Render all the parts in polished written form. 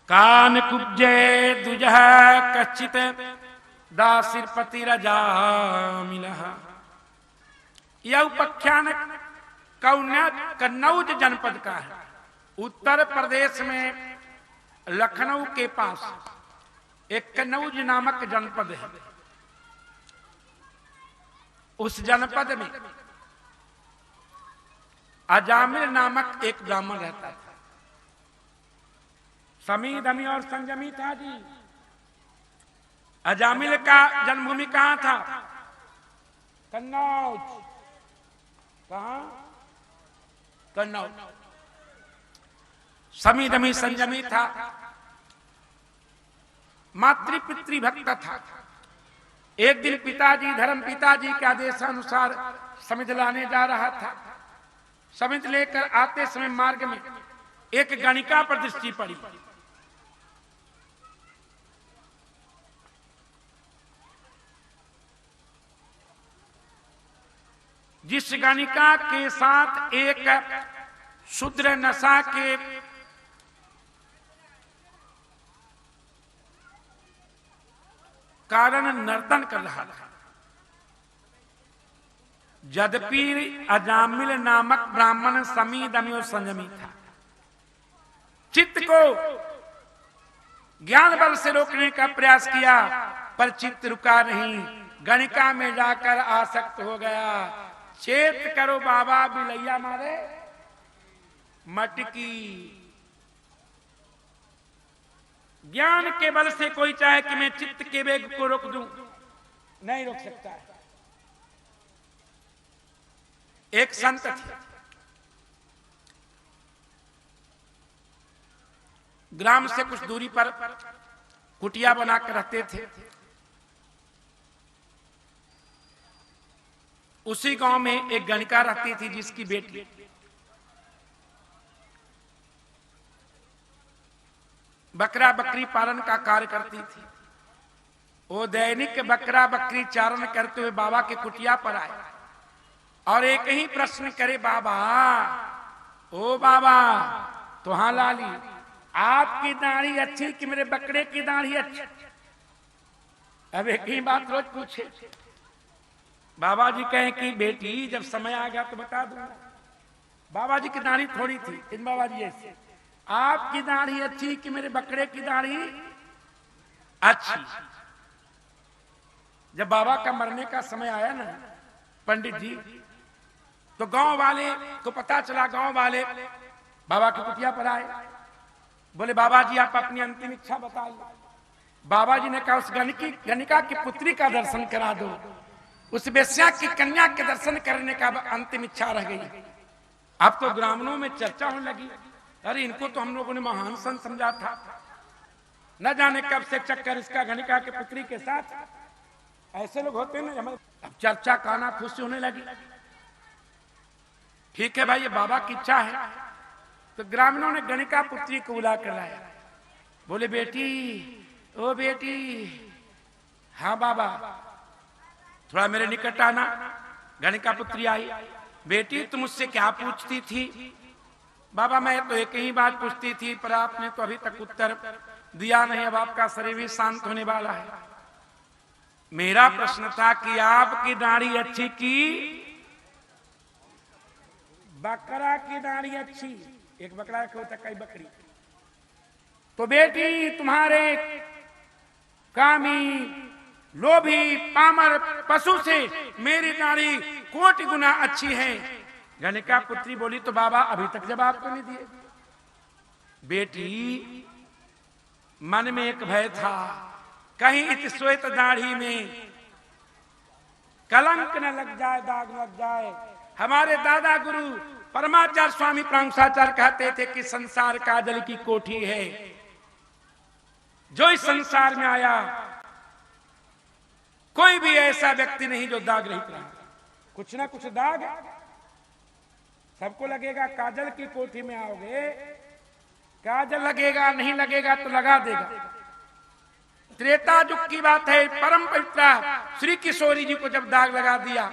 कान कुब्जे दुजह कच्चित दासिरपति रजा मिलह। यह उपाख्यान कन्नौज जनपद का है। उत्तर प्रदेश में लखनऊ के पास एक कन्नौज नामक जनपद है। उस जनपद में अजामिल नामक एक ब्राह्मण रहता था। समी दमी और संजमी था जी। अजामिल का जन्मभूमि कहां था? कन्नौज। कहां? कन्नौज। समी दमी संजमी था, मातृ पितृ भक्त था। एक दिन पिताजी धर्म पिताजी के आदेशानुसार समिध लाने जा रहा था। समिध लेकर आते समय मार्ग में एक गणिका पर दृष्टि पड़ी। जिस गणिका के साथ एक शूद्र नशा के कारण नर्तन कर रहा था। यद्यपि अजामिल नामक ब्राह्मण समी दमी और संयमी था, चित्त को ज्ञान बल से रोकने का प्रयास किया, पर चित्त रुका नहीं। गणिका में जाकर आसक्त हो गया। चेत करो बाबा बिलैया मारे मटकी। ज्ञान के बल से कोई चाहे कि मैं चित्त के वेग को रोक दूं, नहीं रोक सकता है। एक संत थे, ग्राम से कुछ दूरी पर कुटिया बनाकर रहते थे। उसी गांव में एक गणिका रहती थी जिसकी बेटी बकरा बकरी पालन का कार्य करती थी। वो दैनिक बकरा बकरी चारण करते हुए बाबा के कुटिया पर आए और एक ही प्रश्न करे, बाबा ओ बाबा तुहां लाली, आपकी दाढ़ी अच्छी कि मेरे बकरे की दाढ़ी अच्छी? अब एक ही बात रोज पूछे। बाबा जी कहें कि बेटी जब समय आ गया तो बता दूंगा। बाबा जी की दाढ़ी थोड़ी थी, इन बाबा जी ऐसे, आपकी दाढ़ी अच्छी कि मेरे बकरे की दाढ़ी अच्छी? जब बाबा का मरने का समय आया ना पंडित जी, तो गांव वाले को पता चला। गांव वाले बाबा की कुटिया पर आए, बोले बाबा जी आप अपनी अंतिम इच्छा बता लो। बाबा जी ने कहा उस गणिका की पुत्री का दर्शन करा दो। उस वेश्या की कन्या के दर्शन करने का अंतिम इच्छा रह गई। अब तो ग्रामीणों में चर्चा होने लगी, अरे इनको तो हम लोगों ने महान संत समझा था, न जाने कब से चक्कर इसका गणिका के पुत्री के साथ। ऐसे लोग होते हैं ना। अब चर्चा काना खुशी होने लगी। ठीक है भाई, ये बाबा की इच्छा है। तो ग्रामीणों ने गणिका पुत्री को बुला कर लाया। बोले बेटी, ओ बेटी। हाँ बाबा, थोड़ा मेरे निकट आना। गणिका पुत्री आई। बेटी तुम मुझसे क्या पूछती थी? बाबा मैं तो एक ही बात पूछती थी, पर आपने तो अभी तक उत्तर दिया नहीं। अब आपका शरीर भी शांत होने वाला है। मेरा प्रश्न था कि आपकी दाढ़ी अच्छी की बकरा की दाढ़ी अच्छी? एक बकरा रखा होता, कई बकरी। तो बेटी तुम्हारे कामी लोभी पामर पशु से मेरी दाढ़ी कोटि गुना अच्छी है। गणिका पुत्री बोली, तो बाबा अभी तक जवाब तो नहीं दिए। बेटी मन में एक भय था, कहीं इस श्वेत दाढ़ी में कलंक न लग जाए, दाग न लग जाए। हमारे दादा गुरु परमाचार्य स्वामी प्रांशाचार्य कहते थे कि संसार काजल की कोठी है। जो इस संसार में आया कोई भी ऐसा व्यक्ति नहीं जो दाग रहित रहा। कुछ ना कुछ दाग सबको लगेगा। काजल की कोठी में आओगे, काजल लगेगा नहीं लगेगा तो लगा देगा। त्रेता युग की बात है। परम पवित्र श्री किशोरी जी को जब दाग लगा दिया,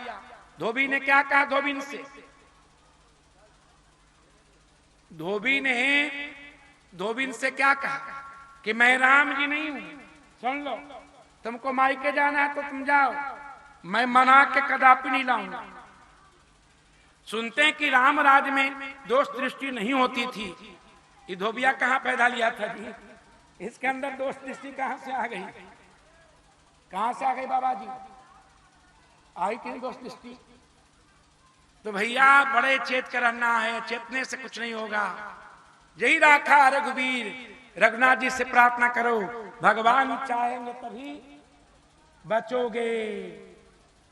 धोबी ने क्या कहा? धोबी ने क्या कहा? कि मैं राम जी नहीं हूं, सुन लो, तुमको मायके जाना है तो तुम जाओ, मैं मना के कदापि नहीं लाऊंगा। सुनते हैं कि राम राज में दोष दृष्टि नहीं होती थी। ये धोबिया कहां पैदा लिया था जी? इसके अंदर दोष दृष्टि कहां से आ गई? कहां से आ गई बाबा जी? आई कि नहीं दोष दृष्टि? तो भैया बड़े चेत कर रहना है, चेतने से कुछ नहीं होगा। यही राखा रघुवीर, रघुनाथ जी से प्रार्थना करो, भगवान चाहेंगे तभी बचोगे।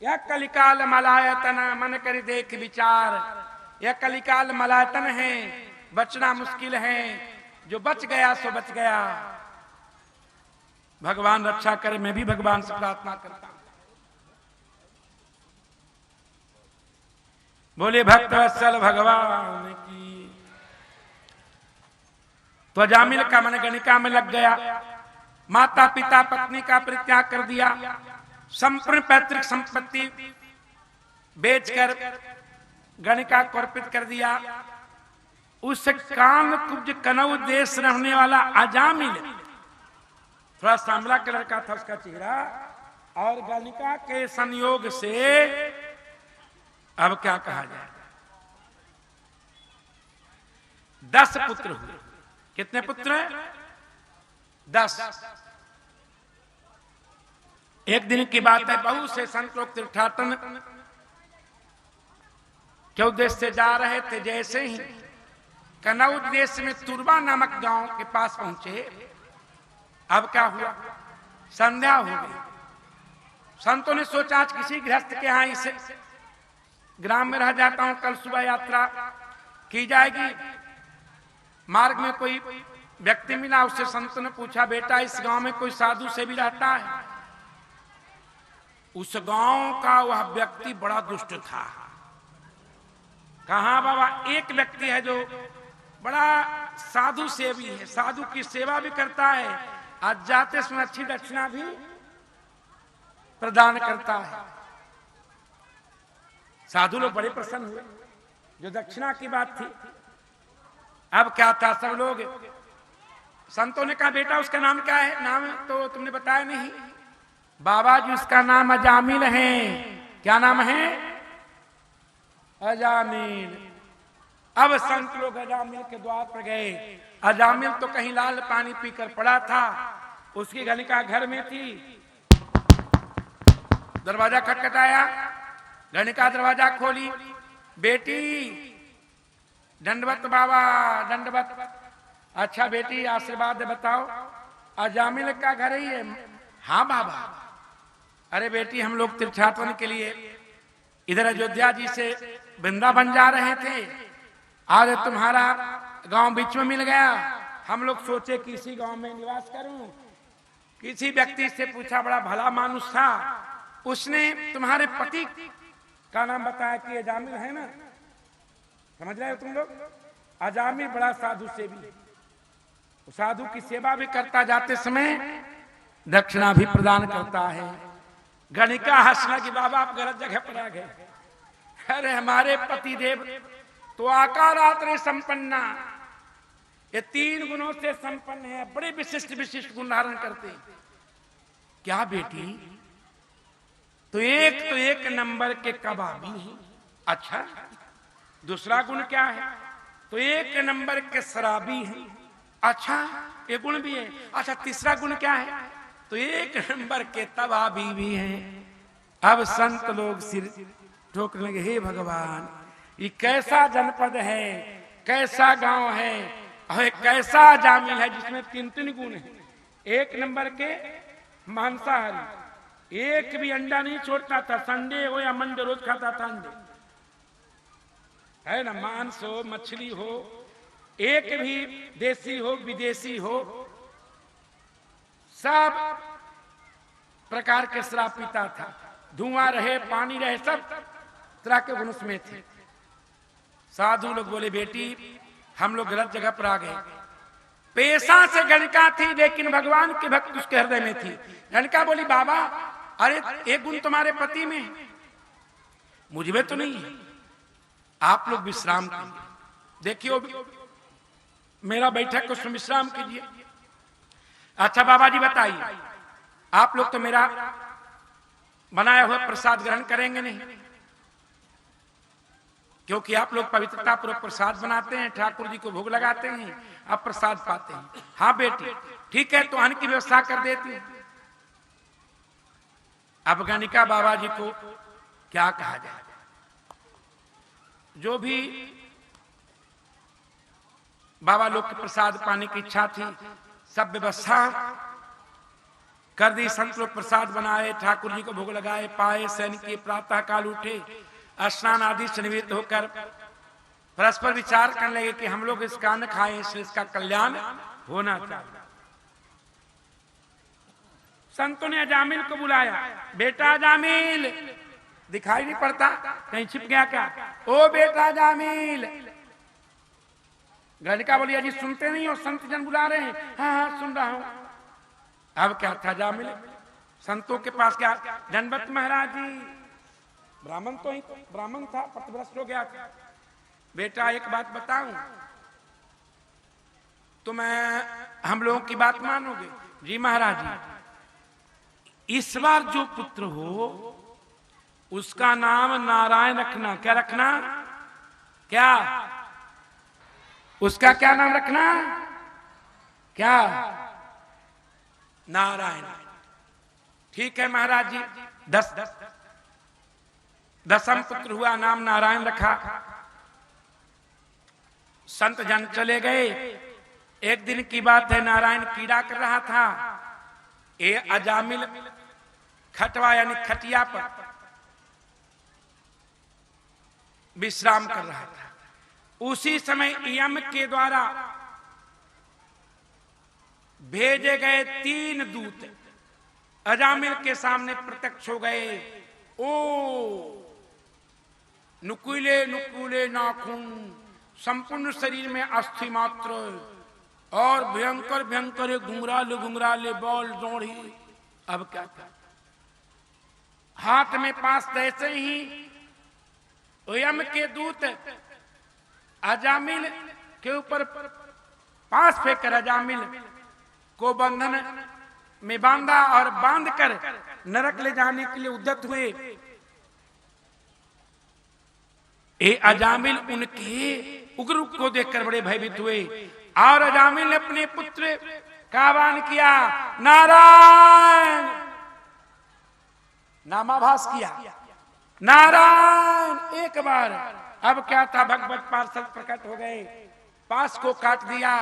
यह कलिकाल मलायतन, मन कर देख विचार, यह कलिकाल मलायतन है, बचना मुश्किल है। जो बच गया सो बच गया। भगवान रक्षा करे, मैं भी भगवान से प्रार्थना करता हूं। बोले भक्त वत्सल भगवान की। तो अजामिल का मन गणिका में लग गया। माता पिता पत्नी का परित्याग कर दिया, संपूर्ण पैतृक संपत्ति बेचकर गणिका को अर्पित कर दिया। उस कान कुब्ज कनौ देश रहने वाला अजामिल, थोड़ा सांवला कलर का था उसका चेहरा, और गणिका के संयोग से अब क्या कहा जाए, 10 पुत्र हुए। कितने पुत्र हैं? 10। एक दिन की बात है, बहुत से संत लोग तीर्थाटन के उद्देश्य से जा रहे थे। जैसे ही कनौज देश में तुरबा नामक गांव के पास पहुंचे, अब क्या हुआ, संध्या हो गई। संतों ने सोचा आज किसी गृहस्थ के यहां इसे ग्राम में रह जाता हूं, कल सुबह यात्रा की जाएगी। मार्ग में कोई व्यक्ति मिला, उससे संतों ने पूछा, बेटा इस गांव में कोई साधु से भी रहता है? उस गांव का वह व्यक्ति बड़ा दुष्ट था। कहा बाबा, एक व्यक्ति है जो बड़ा साधु सेवी है, साधु की सेवा भी करता है, आज जाते समय अच्छी दक्षिणा भी प्रदान करता है। साधु लोग बड़े प्रसन्न हुए, जो दक्षिणा की बात थी। अब क्या था, सब लोग संतों ने कहा, बेटा उसका नाम क्या है? नाम तो तुमने बताया नहीं। बाबा जी उसका नाम अजामिल है। क्या नाम है? अजामिल। अब संत लोग अजामिल के द्वार पर गए। अजामिल तो कहीं लाल पानी पीकर पड़ा था, उसकी गणिका घर में थी। दरवाजा खटखटाया, गणिका दरवाजा खोली, बेटी दंडवत बाबा दंडवत। अच्छा बेटी आशीर्वाद बताओ, अजामिल का घर ही है? हाँ बाबा। अरे बेटी हम लोग तीर्थयात्रा के लिए इधर अयोध्या जी से वृंदावन जा रहे थे, आज तुम्हारा गांव बीच में मिल गया। हम लोग सोचे कि इसी गांव में निवास करूं। किसी व्यक्ति से पूछा, बड़ा भला मानुष था, उसने तुम्हारे पति का नाम बताया कि अजामिल है ना। समझ रहे हो तुम लोग? अजामिल बड़ा साधु सेवी, साधु की सेवा भी करता, जाते समय दक्षिणा भी प्रदान करता है। गणिका हंसना कि बाबा आप गलत जगह पर आ गए। अरे हमारे पति देव तो आकारात्रे संपन्ना, ये 3 गुणों से संपन्न है, बड़े विशिष्ट विशिष्ट गुण धारण करते हैं। क्या बेटी? तो एक नंबर के कबाबी हैं। अच्छा, दूसरा गुण क्या है? तो 1 नंबर के शराबी हैं। अच्छा, ये गुण भी है। अच्छा, तीसरा गुण क्या है? तो 1 नंबर के तवाबी भी हैं। अब संत लोग सिर ठोकने लगे, हे भगवान, ये कैसा जनपद है, कैसा गांव है, और कैसा अजामिल है जिसमें 3 गुण हैं। 1 नंबर के मांसाहारी, एक भी अंडा नहीं छोड़ता था, संडे हो या मंडे रोज खाता था अंडे, है ना, मांस हो मछली हो, एक भी देसी हो विदेशी हो, सब प्रकार के शराब पीता था। धुआं रहे पानी रहे, सब तरह के गुण उसमें थे। साधु लोग बोले, बेटी हम लोग गलत जगह पर आ गए। पेशा से गणिका थी, लेकिन भगवान की भक्त उसके हृदय में थी। गणिका बोली, बाबा अरे एक गुण तुम्हारे पति में, मुझ में तो नहीं है। आप लोग विश्राम कीजिए, देखियो मेरा बैठक को विश्राम कीजिए। अच्छा बाबा जी बताइए, आप लोग तो मेरा बनाया हुआ प्रसाद ग्रहण करेंगे नहीं, क्योंकि आप लोग पवित्रता पूर्वक प्रसाद बनाते हैं, ठाकुर जी को भोग लगाते हैं, आप प्रसाद पाते हैं। हाँ बेटी ठीक है, तो अन्न की व्यवस्था कर देती हूं। अब गणिका बाबा जी को क्या कहा जाए, जो भी बाबा लोग के प्रसाद पाने की इच्छा थी सब व्यवस्था कर दी। संत लोग प्रसाद बनाए, ठाकुर जी को भोग लगाए, पाए, सैन किए, प्रातः काल उठे, स्नान आदि से निवृत्त होकर परस्पर विचार करने लगे कि हम लोग इसका अन्न खाएं, इससे इसका कल्याण होना चाहिए। संतों ने अजामिल को बुलाया, बेटा अजामिल, दिखाई नहीं पड़ता, कहीं छिप गया क्या? ओ बेटा अजामिल। गणिका बोली अजी सुनते नहीं हो, संत जन बुला रहे हैं। हाँ हाँ सुन रहा हूं। अब क्या था अजामिल, संतों के पास क्या, जनवत महाराज जी, ब्राह्मण तो ही ब्राह्मण था, पथभ्रष्ट हो गया। बेटा एक बात बताऊं, तुम हम लोगों की बात मानोगे? जी महाराज जी, इस बार जो पुत्र हो उसका नाम नारायण रखना। क्या रखना? क्या उसका क्या नाम रखना? क्या? नारायण। ठीक है महाराज जी, दसम पुत्र हुआ, नाम नारायण रखा। संत जन चले गए। एक दिन की बात है, नारायण कीड़ा कर रहा था, ये अजामिल खटवा यानी खटिया पर विश्राम कर रहा था। उसी समय यम के द्वारा भेजे गए 3 दूत अजामिल के सामने प्रत्यक्ष हो गए। ओ नुकीले नुकीले नाखून, संपूर्ण शरीर में अस्थि मात्र और भयंकर भयंकर घुंघराले घुंघराले बाल दौड़ी। अब क्या था, हाथ में पास जैसे ही यम के दूत अजामिल के ऊपर पास फेंकर अजामिल को बंधन में बांधा और बांधकर नरक ले जाने के लिए उद्यत हुए। ये अजामिल उनके उग्र रूप को देखकर बड़े भयभीत हुए और अजामिल ने अपने पुत्र का आह्वान किया, नारायण, नामाभास किया, नारायण एक बार। अब क्या था, भगवत पार्षद प्रकट हो गए, पास को काट दिया।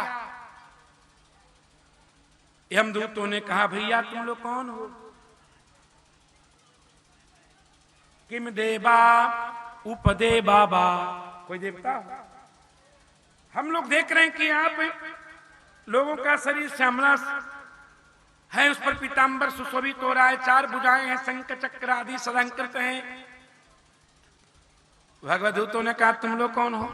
यमदूतों ने कहा, भैया तुम लोग कौन हो? किम देवा उपदे बाबा, कोई देवता? हम लोग देख रहे हैं कि आप लोगों का शरीर श्यामला है, उस पर पीतांबर सुशोभित हो रहा है, 4 भुजाएं हैं, शंख चक्र आदि अलंकृत हैं। भगवत दूतों ने कहा, तुम लोग कौन हो?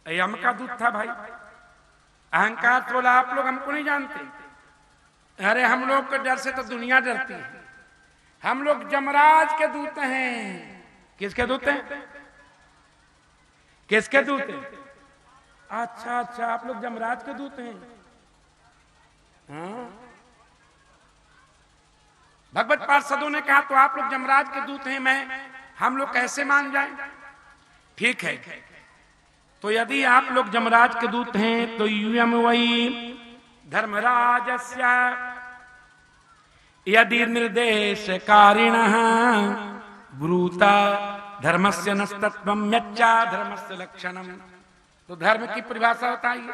यम का दूत था भाई। अहंकार तो बोला, आप लोग हमको नहीं जानते। अरे हम लोग के डर से तो दुनिया डरती है। हम लोग जमराज के दूत हैं। किसके दूत हैं? किसके दूत हैं? अच्छा अच्छा, आप लोग जमराज के दूत हैं। हाँ? भगवत पार्षदों ने कहा, तो आप लोग जमराज के दूत हैं, हम लोग कैसे मान जाएं? ठीक है, तो यदि आप लोग जमराज के दूत हैं तो यूयम वही धर्मराजस्य यदि निर्देश कारिणः ब्रूता धर्मस्य नस्तत्वं यच्चा धर्मस्य लक्षणम। तो धर्म की परिभाषा बताइए,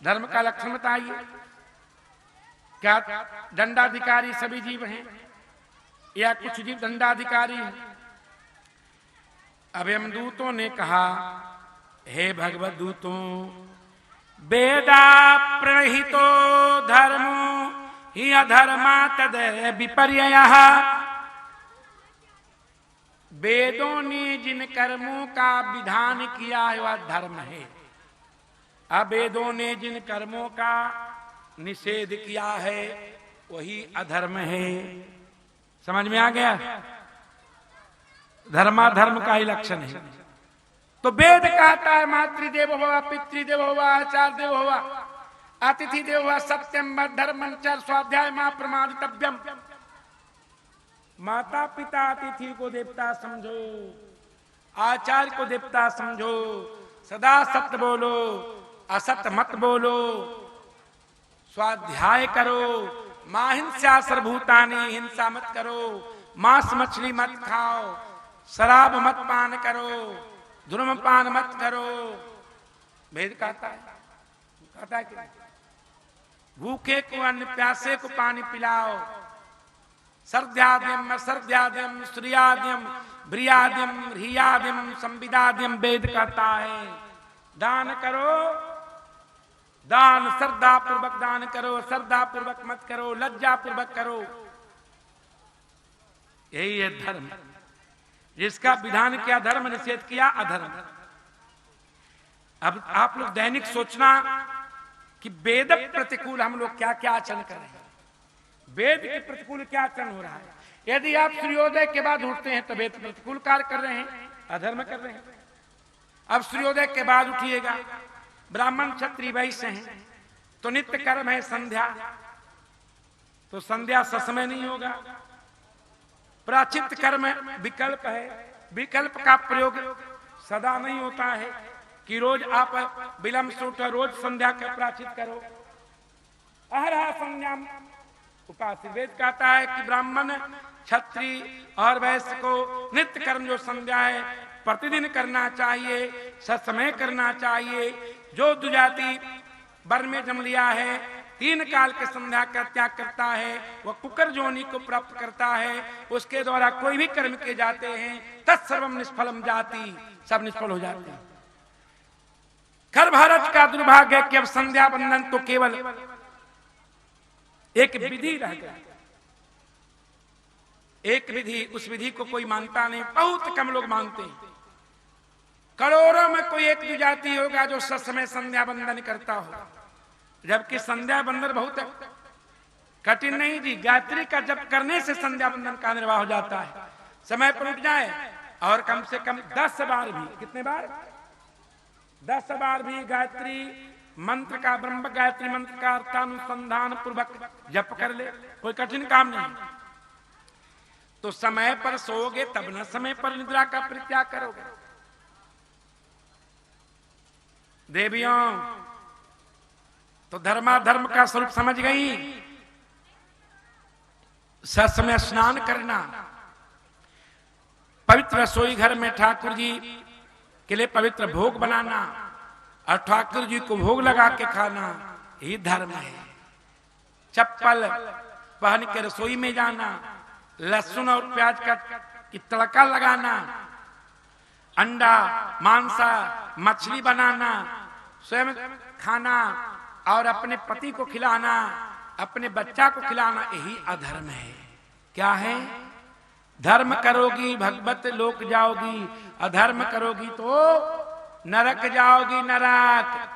धर्म का लक्षण बताइए। क्या दंडाधिकारी सभी जीव हैं या कुछ जीव दंडाधिकारी हैं? अब यमदूतों ने कहा, हे भगवत दूतों, वेदा प्रणहितो धर्मो हि अधर्मा तद विपर्ययः। वेदों ने जिन कर्मों का विधान किया है वह धर्म है। अब वेदों ने जिन कर्मों का निषेध किया है वही अधर्म है। समझ में आ गया? धर्माधर्म का ही लक्षण है। तो वेद कहता है मातृदेव भव, पितृदेव भव, आचार्य देव भव। अतिथि देवो सत्यम धर्मं च स्वाध्याय मा प्रमादितव्यम। माता पिता अतिथि को देवता समझो, आचार्य को देवता समझो, सदा सत्य बोलो, असत्य मत बोलो, स्वाध्याय करो, मां हिंसा सर्वभूतानि, हिंसा मत करो, मांस मछली मत खाओ, शराब मत पान करो, धूम्रपान मत करो। वेद कहता है कि भूखे को अन्न, प्यासे को पानी पिलाओ, सर्द्याद्यम असर्द्याद्यम श्रियाद्यम ब्रियाद्यम ह्रियाद्यम संविदाद्यम वेद कहता है। दान करो, दान श्रद्धा पूर्वक दान करो, श्रद्धा पूर्वक मत करो, लज्जा पूर्वक करो। यही है धर्म, जिसका विधान किया धर्म, निषेध किया अधर्म। अब आप लोग दैनिक सोचना कि वेद प्रतिकूल हम लोग क्या क्या आचरण कर रहे हैं, वेद के प्रतिकूल क्या आचरण हो रहा है। यदि आप सूर्योदय के बाद उठते हैं तो वेद प्रतिकूल कार्य कर रहे हैं, अधर्म कर रहे हैं। अब सूर्योदय के बाद उठिएगा, ब्राह्मण क्षत्रिय वैश्य हैं तो नित्य कर्म है संध्या, तो संध्या ससमय नहीं होगा। प्राचित कर्म विकल्प है, विकल्प का प्रयोग सदा नहीं होता है कि रोज आप विलंब से उठो, रोज संध्या का प्राचित करो। अहरह संध्या उपास्य। वेद कहता है कि ब्राह्मण क्षत्रिय और वैश्य को नित्य कर्म जो संध्या है प्रतिदिन करना चाहिए, ससमय करना चाहिए। जो दुजाति वर में जन्म लिया है, 3 काल के संध्या का त्याग करता है, वह कुकर जोनि को प्राप्त करता है। उसके द्वारा कोई भी कर्म किए जाते हैं तत्सर्वम निष्फलम जाति, सब निष्फल हो जाते हैं। खर भारत का दुर्भाग्य है कि अब संध्या बंधन तो केवल एक विधि रह गया, एक विधि, उस विधि को कोई मानता नहीं, बहुत कम लोग मानते हैं। करोड़ों में कोई एक दुजाति होगा जो ससमय संध्या बंधन करता हो, जबकि संध्या बंधन बहुत कठिन नहीं जी। गायत्री का जप करने से संध्या बंधन का निर्वाह हो जाता है। समय पर उठ जाए और कम से कम 10 बार भी, कितने बार, 10 बार भी गायत्री मंत्र का, ब्रह्म गायत्री मंत्र का अर्थानुसंधान पूर्वक जप कर ले, कोई कठिन काम नहीं। तो समय पर सोओगे तब न समय पर निद्रा का परित्याग करोगे। देवियों तो धर्माधर्म का स्वरूप समझ गई। ससमय स्नान करना, पवित्र रसोई घर में ठाकुर जी के लिए पवित्र भोग बनाना और ठाकुर जी को भोग लगा के खाना, यही धर्म है। चप्पल पहन के रसोई में जाना, लहसुन और प्याज का तड़का लगाना, अंडा मांसा मछली बनाना, स्वयं खाना और अपने पति को खिलाना, अपने बच्चा को खिलाना, यही अधर्म है। क्या है? धर्म करोगी भगवत लोक जाओगी, अधर्म करोगी तो नरक जाओगी, नरक।